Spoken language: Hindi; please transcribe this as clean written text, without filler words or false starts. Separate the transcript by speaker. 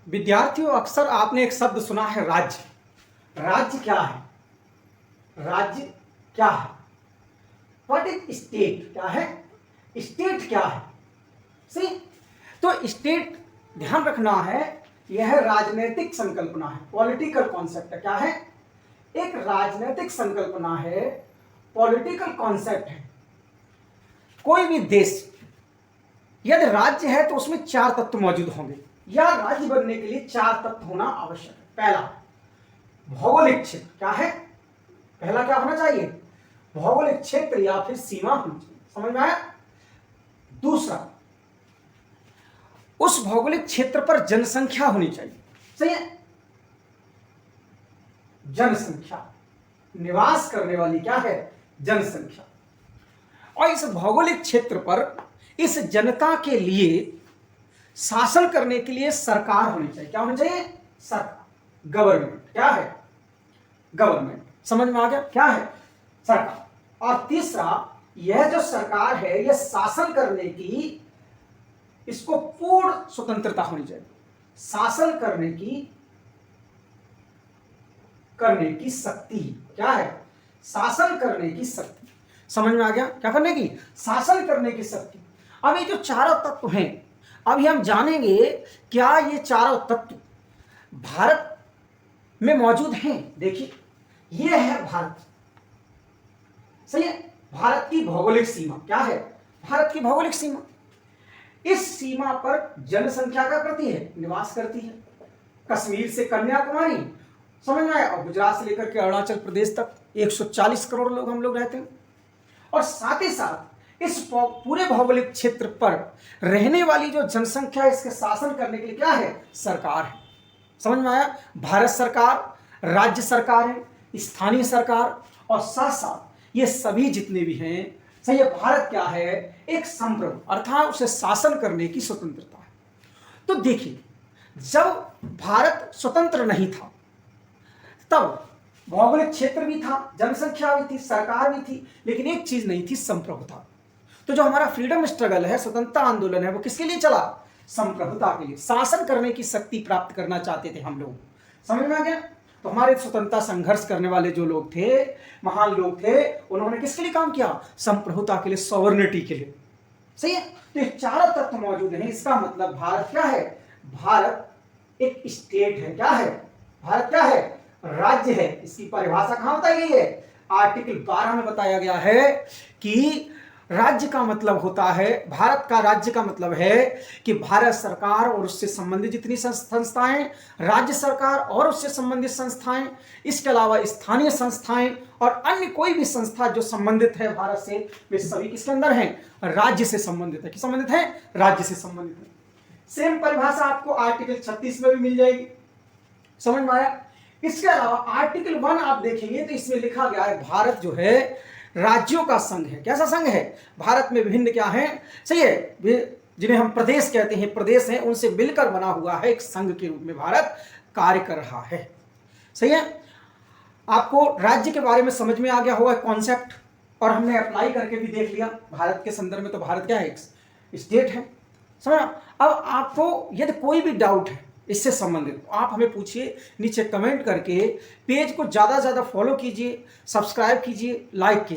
Speaker 1: विद्यार्थियों, अक्सर आपने एक शब्द सुना है, राज्य। राज्य क्या है? राज्य क्या है? What is state? क्या है स्टेट? क्या है? सी, तो स्टेट ध्यान रखना है, यह राजनीतिक संकल्पना है, पॉलिटिकल कॉन्सेप्ट है। क्या है? एक राजनीतिक संकल्पना है, पॉलिटिकल कॉन्सेप्ट है। कोई भी देश यदि राज्य है तो उसमें चार तत्व मौजूद होंगे, या राज्य बनने के लिए चार तत्व होना आवश्यक है। पहला, भौगोलिक क्षेत्र। क्या है? पहला क्या होना चाहिए? भौगोलिक क्षेत्र या फिर सीमा होनी चाहिए। समझ में आया? दूसरा, उस भौगोलिक क्षेत्र पर जनसंख्या होनी चाहिए। सही है? जनसंख्या, निवास करने वाली क्या है? जनसंख्या। और इस भौगोलिक क्षेत्र पर इस जनता के लिए शासन करने के लिए सरकार होनी चाहिए। क्या होनी चाहिए? सरकार, गवर्नमेंट। क्या है? गवर्नमेंट। समझ में आ गया? क्या है? सरकार। और तीसरा, यह जो सरकार है, यह शासन करने की, इसको पूर्ण स्वतंत्रता होनी चाहिए। शासन करने की शक्ति। क्या है? शासन करने की शक्ति। समझ में आ गया? क्या करने की? शासन करने की शक्ति। अब ये जो चारों तत्व हैं, अभी हम जानेंगे क्या ये चारों तत्व भारत में मौजूद हैं। देखिए, ये है भारत। सही है? भारत की भौगोलिक सीमा। क्या है? भारत की भौगोलिक सीमा। इस सीमा पर जनसंख्या क्या करती है? निवास करती है। कश्मीर से कन्याकुमारी, समझ में आया, और गुजरात से लेकर के अरुणाचल प्रदेश तक 140 करोड़ लोग हम लोग रहते हैं। और साथ ही साथ इस पूरे भौगोलिक क्षेत्र पर रहने वाली जो जनसंख्या, इसके शासन करने के लिए क्या है? सरकार है। समझ में आया? भारत सरकार, राज्य सरकार है, स्थानीय सरकार, और साथ साथ ये सभी जितने भी हैं, सही है, भारत क्या है? एक संप्रभु, अर्थात उसे शासन करने की स्वतंत्रता है। तो देखिए, जब भारत स्वतंत्र नहीं था तब भौगोलिक क्षेत्र भी था, जनसंख्या भी थी, सरकार भी थी, लेकिन एक चीज नहीं थी, संप्रभुता। तो जो हमारा फ्रीडम स्ट्रगल है, स्वतंत्रता आंदोलन है, वो किसके लिए चला? संप्रभुता के लिए। शासन करने की शक्ति प्राप्त करना चाहते थे हम लोग। समझ में आ गया? तो हमारे स्वतंत्रता संघर्ष करने वाले जो लोग थे, महान लोग थे, उन्होंने किसके लिए काम किया? संप्रभुता के लिए, सॉवरेनिटी के लिए। सही है? तो ये चारों तत्व मौजूद हैं। इसका मतलब भारत क्या है? भारत एक स्टेट है। क्या है? भारत क्या है? राज्य है। इसकी परिभाषा कहां बताई गई है? आर्टिकल 12 में बताया गया है कि राज्य का मतलब होता है, भारत का राज्य का मतलब है कि भारत सरकार और उससे संबंधित जितनी संस्थाएं, राज्य सरकार और उससे संबंधित संस्थाएं, इसके अलावा स्थानीय संस्थाएं और अन्य कोई भी संस्था जो संबंधित है भारत से, वे सभी किसके अंदर हैं? राज्य से संबंधित है। किस संबंधित है? राज्य से संबंधित है। सेम परिभाषा आपको आर्टिकल 36 में भी मिल जाएगी। समझ में आया? इसके अलावा आर्टिकल 1 आप देखेंगे तो इसमें लिखा गया है, भारत जो है राज्यों का संघ है। कैसा संघ है? भारत में विभिन्न क्या है, सही है, जिन्हें हम प्रदेश कहते हैं, प्रदेश हैं, उनसे मिलकर बना हुआ है एक संघ के रूप में भारत कार्य कर रहा है। सही है? आपको राज्य के बारे में समझ में आ गया होगा कॉन्सेप्ट, और हमने अप्लाई करके भी देख लिया। भारत के संदर्भ में तो भारत क्या है? एक स्टेट है। समझ? अब आपको यदि कोई भी डाउट है इससे संबंधित, तो आप हमें पूछिए नीचे कमेंट करके। पेज को ज़्यादा से ज़्यादा फॉलो कीजिए, सब्सक्राइब कीजिए, लाइक कीजिए।